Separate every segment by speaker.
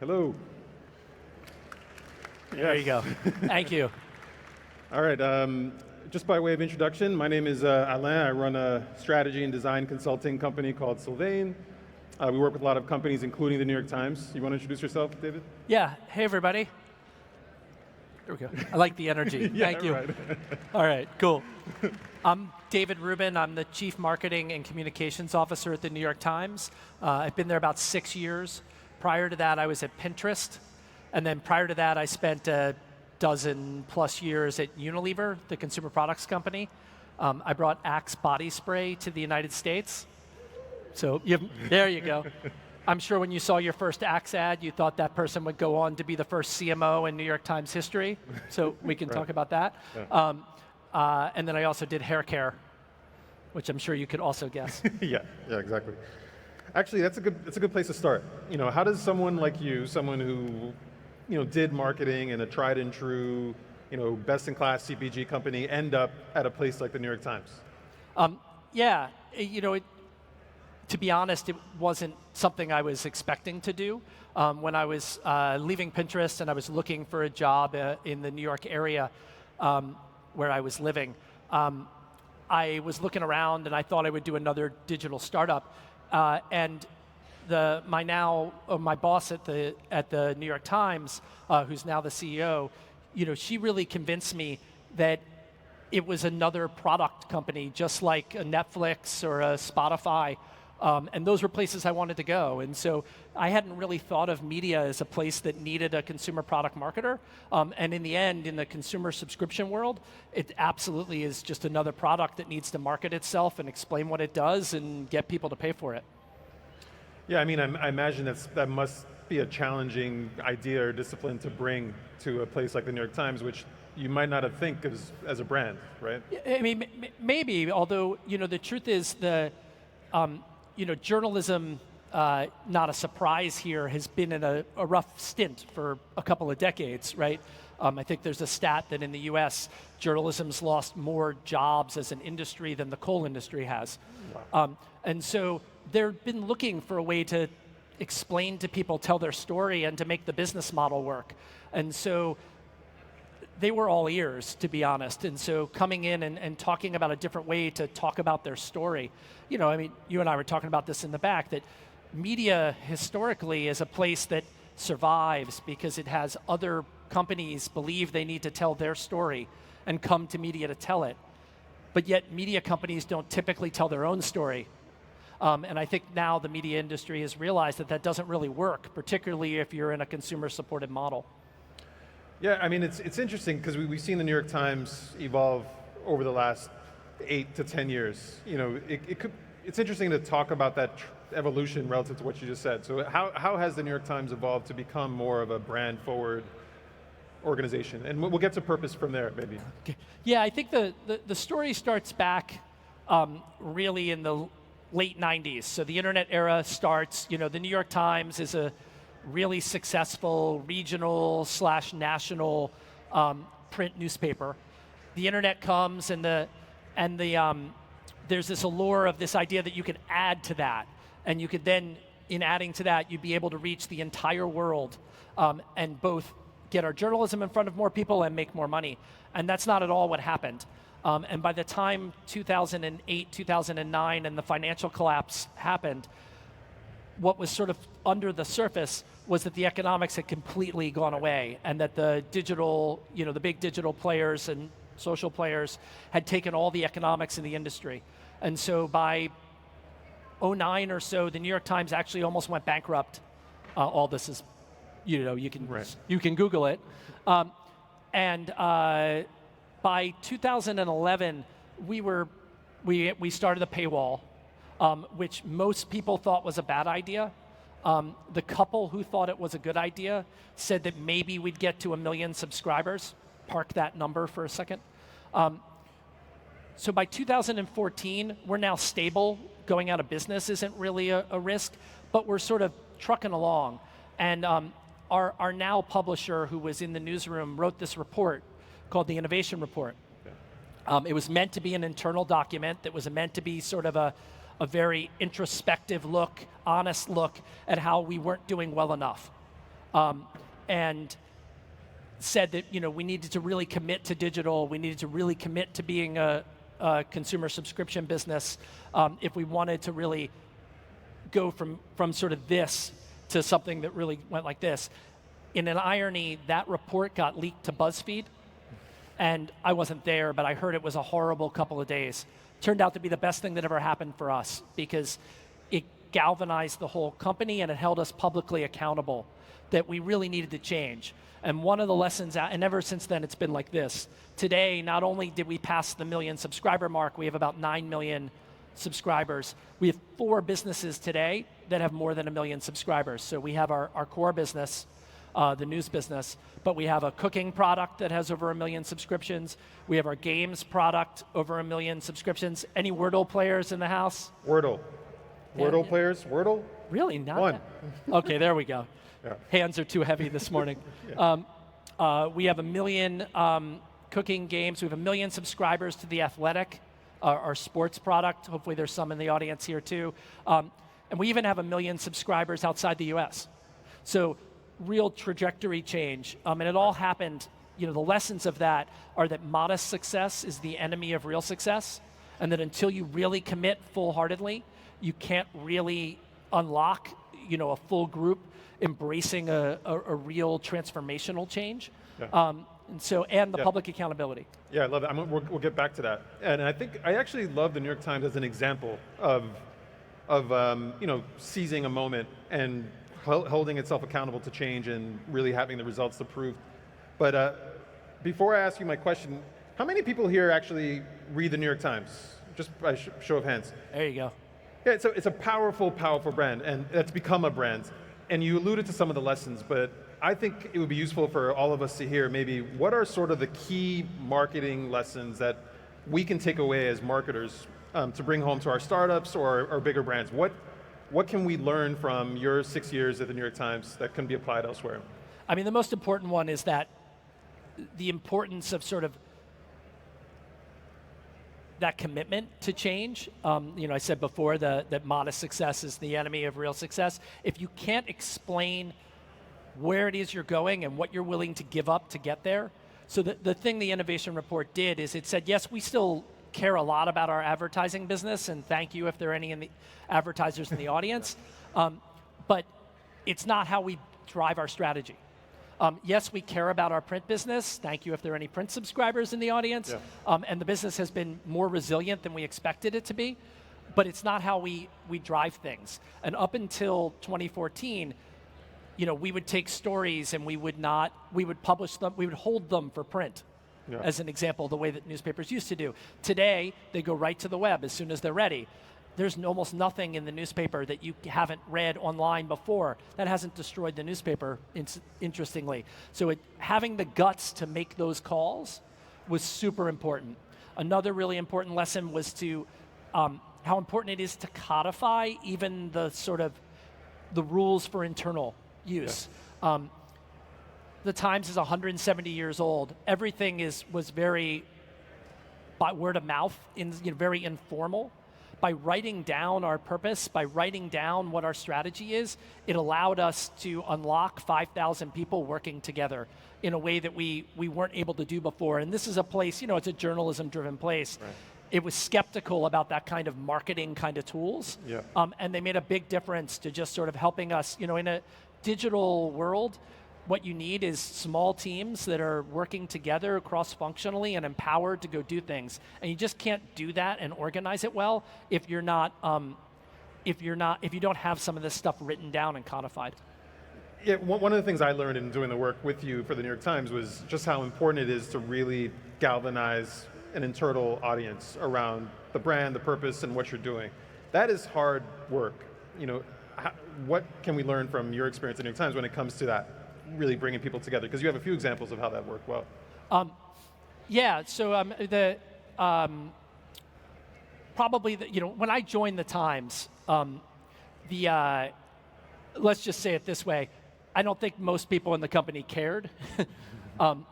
Speaker 1: Hello.
Speaker 2: There you go. Thank you.
Speaker 1: All right. Just by way of introduction, my name is Alain. I run a strategy and design consulting company called SYLVAIN. We work with a lot of companies, including the New York Times. You want to introduce yourself, David?
Speaker 2: Yeah. Hey, everybody. There we go. I like the energy.
Speaker 1: Yeah,
Speaker 2: Thank you.
Speaker 1: right.
Speaker 2: All right, cool. I'm David Rubin. I'm the Chief Marketing and Communications Officer at the New York Times. I've been there about 6 years. Prior to that, I was at Pinterest. And then prior to that, I spent a dozen plus years at Unilever, the consumer products company. I brought Axe body spray to the United States. So there you go. I'm sure when you saw your first Axe ad, you thought that person would go on to be the first CMO in New York Times history. So we can talk about that. Yeah. And then I also did hair care, which I'm sure you could also guess.
Speaker 1: Yeah, exactly. Actually, that's a good place to start. How does someone like you, someone who did marketing in a tried and true, best-in-class CPG company, end up at a place like the New York Times?
Speaker 2: Yeah, to be honest, it wasn't something I was expecting to do. When I was leaving Pinterest and I was looking for a job in the New York area where I was living, I was looking around and I thought I would do another digital startup. And my boss at the New York Times, who's now the CEO, she really convinced me that it was another product company, just like a Netflix or a Spotify. And those were places I wanted to go. And so I hadn't really thought of media as a place that needed a consumer product marketer. And in the end, in the consumer subscription world, it absolutely is just another product that needs to market itself and explain what it does and get people to pay for it.
Speaker 1: Yeah, I imagine that must be a challenging idea or discipline to bring to a place like the New York Times, which you might not have think as a brand, right?
Speaker 2: Maybe, although, the truth is journalism, not a surprise here, has been in a rough stint for a couple of decades, right? I think there's a stat that in the US, journalism's lost more jobs as an industry than the coal industry has. Wow. And so they've been looking for a way to explain to people, tell their story, and to make the business model work. And so they were all ears, to be honest. And so coming in and talking about a different way to talk about their story. You and I were talking about this in the back, that media historically is a place that survives because it has other companies believe they need to tell their story and come to media to tell it. But yet media companies don't typically tell their own story. And I think now the media industry has realized that doesn't really work, particularly if you're in a consumer-supported model.
Speaker 1: Yeah, it's interesting because we've seen the New York Times evolve over the last 8 to 10 years. It's interesting to talk about that evolution relative to what you just said. So how has the New York Times evolved to become more of a brand-forward organization? And we'll get to purpose from there, maybe.
Speaker 2: Okay. Yeah, I think the story starts back really in the late 90s. So the internet era starts, the New York Times is a really successful regional/national print newspaper. The internet comes and there's this allure of this idea that you could add to that. And you could then, in adding to that, you'd be able to reach the entire world and both get our journalism in front of more people and make more money. And that's not at all what happened. And by the time 2008, 2009, and the financial collapse happened, what was sort of under the surface was that the economics had completely gone away, and that the digital, the big digital players and social players had taken all the economics in the industry. And so by 2009 or so, the New York Times actually almost went bankrupt. All this is, you can Google it. By 2011, we started a paywall, which most people thought was a bad idea. The couple who thought it was a good idea said that maybe we'd get to 1 million subscribers. Park that number for a second. So by 2014, we're now stable. Going out of business isn't really a risk, but we're sort of trucking along. And our now publisher, who was in the newsroom, wrote this report called the Innovation Report. It was meant to be an internal document that was meant to be sort of a very introspective look, honest look at how we weren't doing well enough. and said that we needed to really commit to digital. We needed to really commit to being a consumer subscription business if we wanted to really go from sort of this to something that really went like this. In an irony, that report got leaked to BuzzFeed, and I wasn't there, but I heard it was a horrible couple of days. Turned out to be the best thing that ever happened for us because it galvanized the whole company and it held us publicly accountable that we really needed to change. And one of the lessons, and ever since then it's been like this. Today, not only did we pass the 1 million subscriber mark, we have about 9 million subscribers. We have 4 businesses today that have more than 1 million subscribers. So we have our core business, the news business, but we have a cooking product that has over 1 million subscriptions. We have our games product, over 1 million subscriptions. Any Wordle players in the house?
Speaker 1: Wordle. Wordle players? Wordle?
Speaker 2: Really? Not
Speaker 1: One.
Speaker 2: Okay, there we go.
Speaker 1: Yeah.
Speaker 2: Hands are too heavy this morning. We have 1 million cooking games. We have 1 million subscribers to The Athletic, our sports product. Hopefully there's some in the audience here too. And we even have 1 million subscribers outside the US. So real trajectory change. And it all happened, the lessons of that are that modest success is the enemy of real success. And that until you really commit full-heartedly, you can't really unlock, a full group embracing a real transformational change. Yeah. And the public accountability.
Speaker 1: Yeah, I love it. We'll get back to that. And I think I actually love the New York Times as an example of seizing a moment and holding itself accountable to change and really having the results to prove. But before I ask you my question, how many people here actually read the New York Times? Just by show of hands.
Speaker 2: There you go.
Speaker 1: Yeah, it's a powerful, powerful brand, and that's become a brand. And you alluded to some of the lessons, but I think it would be useful for all of us to hear maybe what are sort of the key marketing lessons that we can take away as marketers to bring home to our startups or bigger brands. What can we learn from your 6 years at the New York Times that can be applied elsewhere?
Speaker 2: I mean, the most important one is that the importance of sort of that commitment to change. I said before that modest success is the enemy of real success. If you can't explain where it is you're going and what you're willing to give up to get there. So the thing the innovation report did is it said, yes, we still care a lot about our advertising business, and thank you if there are any in the advertisers in the audience, but it's not how we drive our strategy. Yes, we care about our print business. Thank you if there are any print subscribers in the audience. Yeah. And the business has been more resilient than we expected it to be, but it's not how we drive things. And up until 2014, we would take stories and we would publish them, we would hold them for print. Yeah. As an example, the way that newspapers used to do. Today, they go right to the web as soon as they're ready. There's almost nothing in the newspaper that you haven't read online before. That hasn't destroyed the newspaper, interestingly. So having the guts to make those calls was super important. Another really important lesson was to how important it is to codify even the sort of the rules for internal use. Yeah. The Times is 170 years old. Everything was very by word of mouth, very informal. By writing down our purpose, by writing down what our strategy is, it allowed us to unlock 5,000 people working together in a way that we weren't able to do before. And this is a place, it's a journalism-driven place. Right. It was skeptical about that kind of marketing kind of tools. Yeah. And they made a big difference to just sort of helping us, in a digital world, what you need is small teams that are working together cross-functionally and empowered to go do things. And you just can't do that and organize it well if you don't have some of this stuff written down and codified.
Speaker 1: Yeah, one of the things I learned in doing the work with you for the New York Times was just how important it is to really galvanize an internal audience around the brand, the purpose, and what you're doing. That is hard work. What can we learn from your experience at the New York Times when it comes to that? Really bringing people together, because you have a few examples of how that worked well.
Speaker 2: Probably when I joined the Times, let's just say it this way, I don't think most people in the company cared. People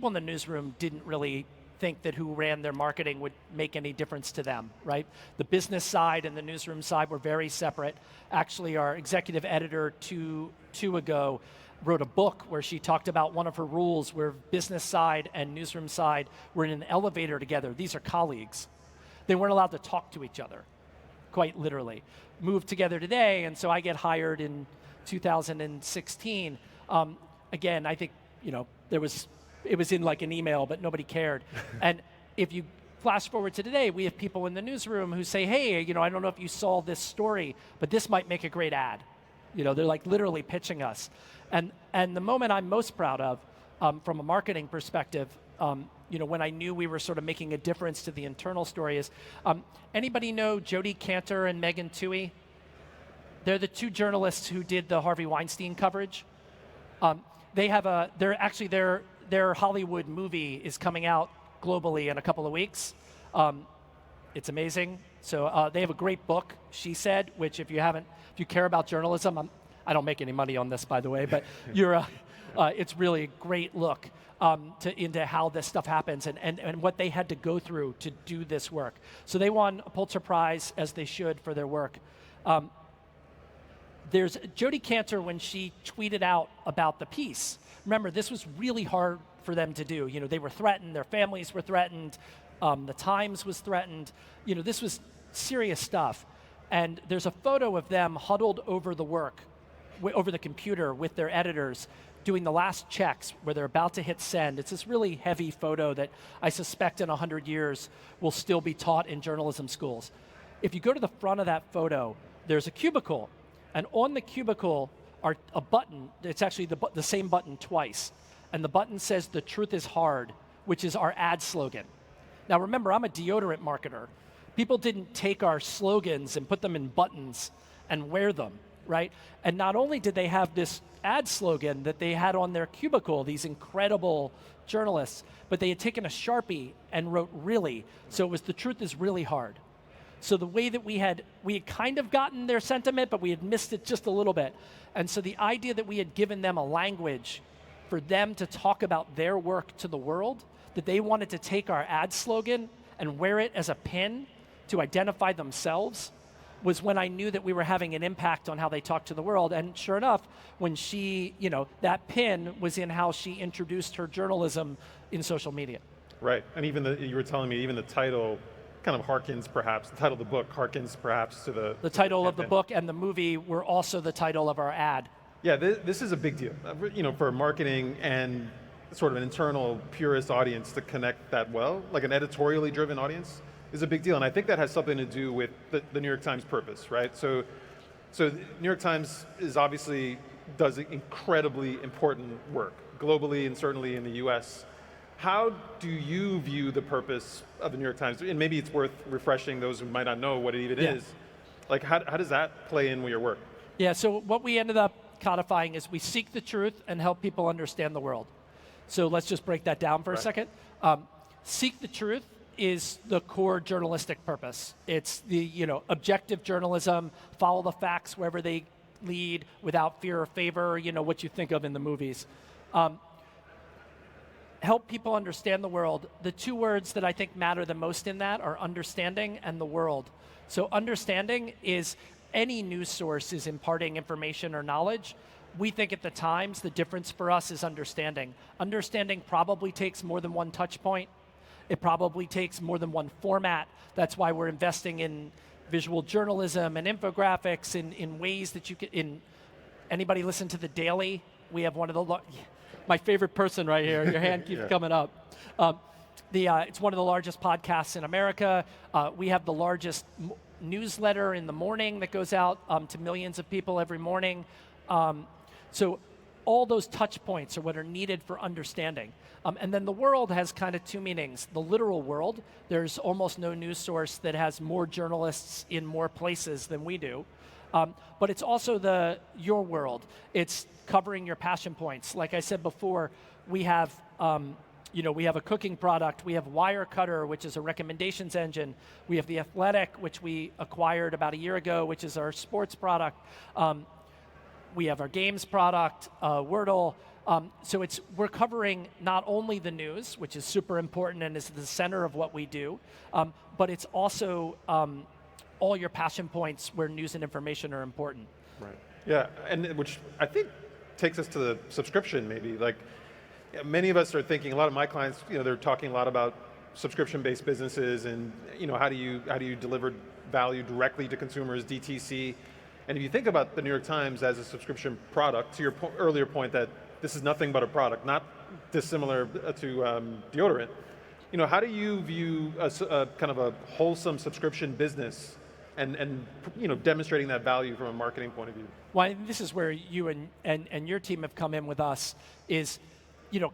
Speaker 2: in the newsroom didn't really think that who ran their marketing would make any difference to them, right? The business side and the newsroom side were very separate. Actually, our executive editor two ago wrote a book where she talked about one of her rules where business side and newsroom side were in an elevator together. These are colleagues. They weren't allowed to talk to each other, quite literally. Moved together today, and so I get hired in 2016. Again, I think, it was in like an email, but nobody cared. And if you flash forward to today, we have people in the newsroom who say, hey, I don't know if you saw this story, but this might make a great ad. They're like literally pitching us. And the moment I'm most proud of, from a marketing perspective, when I knew we were sort of making a difference to the internal story is, anybody know Jodi Kantor and Megan Twohey? They're the two journalists who did the Harvey Weinstein coverage. Their Hollywood movie is coming out globally in a couple of weeks. It's amazing. So they have a great book, She Said, which if you care about journalism, I don't make any money on this, by the way, but it's really a great look into how this stuff happens and what they had to go through to do this work. So they won a Pulitzer Prize, as they should, for their work. There's Jodi Kantor, when she tweeted out about the piece. Remember, this was really hard for them to do. They were threatened, their families were threatened, the Times was threatened. This was serious stuff. And there's a photo of them huddled over the work, over the computer with their editors, doing the last checks where they're about to hit send. It's this really heavy photo that I suspect in 100 years will still be taught in journalism schools. If you go to the front of that photo, there's a cubicle. And on the cubicle are a button. It's actually the same button twice. And the button says, "The truth is hard," which is our ad slogan. Now remember, I'm a deodorant marketer. People didn't take our slogans and put them in buttons and wear them, right? And not only did they have this ad slogan that they had on their cubicle, these incredible journalists, but they had taken a Sharpie and wrote "really." So it was, "The truth is really hard." So the way that we had kind of gotten their sentiment, but we had missed it just a little bit. And so the idea that we had given them a language for them to talk about their work to the world, that they wanted to take our ad slogan and wear it as a pin to identify themselves, was when I knew that we were having an impact on how they talk to the world. And sure enough, when she, that pin was in how she introduced her journalism in social media.
Speaker 1: Right, and you were telling me, even the title kind of harkens perhaps, the title of the book harkens perhaps to the
Speaker 2: title of the book and the movie were also the title of our ad.
Speaker 1: Yeah, this is a big deal, for marketing and sort of an internal purist audience to connect that well, like an editorially driven audience, is a big deal. And I think that has something to do with the New York Times purpose, right? So New York Times does incredibly important work globally and certainly in the US. How do you view the purpose of the New York Times? And maybe it's worth refreshing those who might not know what it even is. Like, how does that play in with your work?
Speaker 2: Yeah, so what we ended up codifying is we seek the truth and help people understand the world. So let's just break that down for a second. Seek the truth is the core journalistic purpose. It's the objective journalism, follow the facts wherever they lead without fear or favor, what you think of in the movies. Help people understand the world. The two words that I think matter the most in that are understanding and the world. So understanding is any news source is imparting information or knowledge. We think at the Times the difference for us is understanding. Understanding probably takes more than one touch point. It probably takes more than one format. That's why we're investing in visual journalism and infographics in ways that you can, anybody listen to The Daily? We have one of the, my favorite person right here, your hand keeps coming up. It's one of the largest podcasts in America. We have the largest newsletter in the morning that goes out to millions of people every morning. So all those touch points are what are needed for understanding. And then the world has kind of two meanings. The literal world, there's almost no news source that has more journalists in more places than we do. But it's also your world. It's covering your passion points. Like I said before, we have we have a cooking product. We have Wirecutter, which is a recommendations engine. We have The Athletic, which we acquired about a year ago, which is our sports product. We have our games product, Wordle. So we're covering not only the news, which is super important and is the center of what we do, but it's also all your passion points where news and information are important.
Speaker 1: Right. Yeah, and which I think takes us to the subscription maybe. Like many of us are thinking, a lot of my clients, they're talking a lot about subscription-based businesses and how do you deliver value directly to consumers, DTC. And if you think about the New York Times as a subscription product, to your earlier point that this is nothing but a product, not dissimilar to deodorant, how do you view a kind of a wholesome subscription business and demonstrating that value from a marketing point of view?
Speaker 2: Well, this is where you and your team have come in with us is,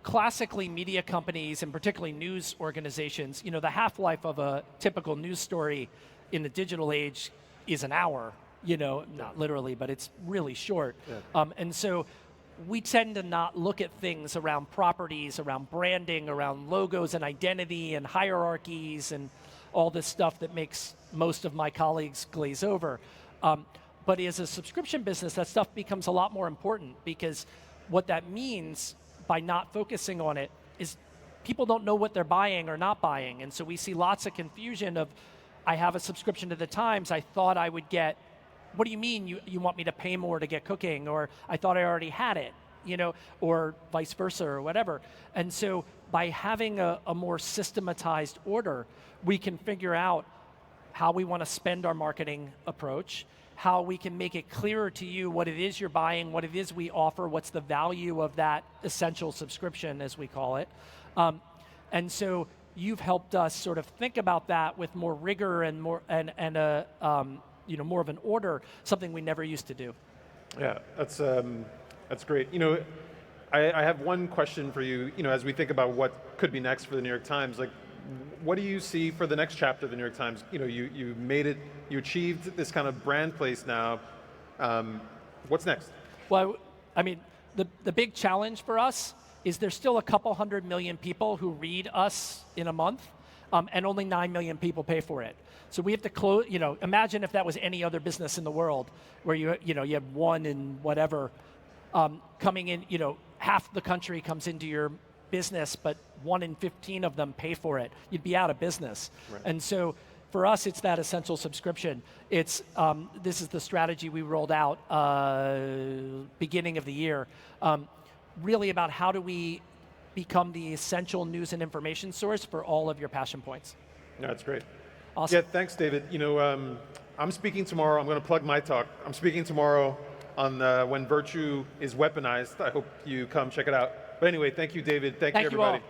Speaker 2: classically media companies and particularly news organizations, the half-life of a typical news story in the digital age is an hour, not literally, but it's really short. Yeah. And so we tend to not look at things around properties, around branding, around logos and identity and hierarchies and all this stuff that makes most of my colleagues glaze over. But as a subscription business, that stuff becomes a lot more important because what that means by not focusing on it is people don't know what they're buying or not buying. And so we see lots of confusion of, I have a subscription to the Times, I thought I would get, what do you mean you want me to pay more to get cooking? Or I thought I already had it, or vice versa or whatever. And so by having a more systematized order, we can figure out how we want to spend our marketing approach, how we can make it clearer to you what it is you're buying, what it is we offer, what's the value of that essential subscription, as we call it. And so you've helped us sort of think about that with more rigor and more more of an order, something we never used to do.
Speaker 1: Yeah, that's great. I have one question for you. As we think about what could be next for the New York Times, like, what do you see for the next chapter of the New York Times? You made it, you achieved this kind of brand place now. What's next?
Speaker 2: Well, I mean, the big challenge for us is there's still a couple 100 million people who read us in a month, and only 9 million people pay for it. So we have to close, imagine if that was any other business in the world where you have one in whatever coming in, half the country comes into your business, but 1 in 15 of them pay for it. You'd be out of business. Right. And so for us, it's that essential subscription. It's this is the strategy we rolled out beginning of the year, really about how do we become the essential news and information source for all of your passion points.
Speaker 1: Yeah, that's great.
Speaker 2: Awesome.
Speaker 1: Yeah, thanks, David. I'm speaking tomorrow. I'm going to plug my talk. I'm speaking tomorrow on when virtue is weaponized. I hope you come check it out. But anyway, thank you, David. Thank you, everybody.
Speaker 2: You all.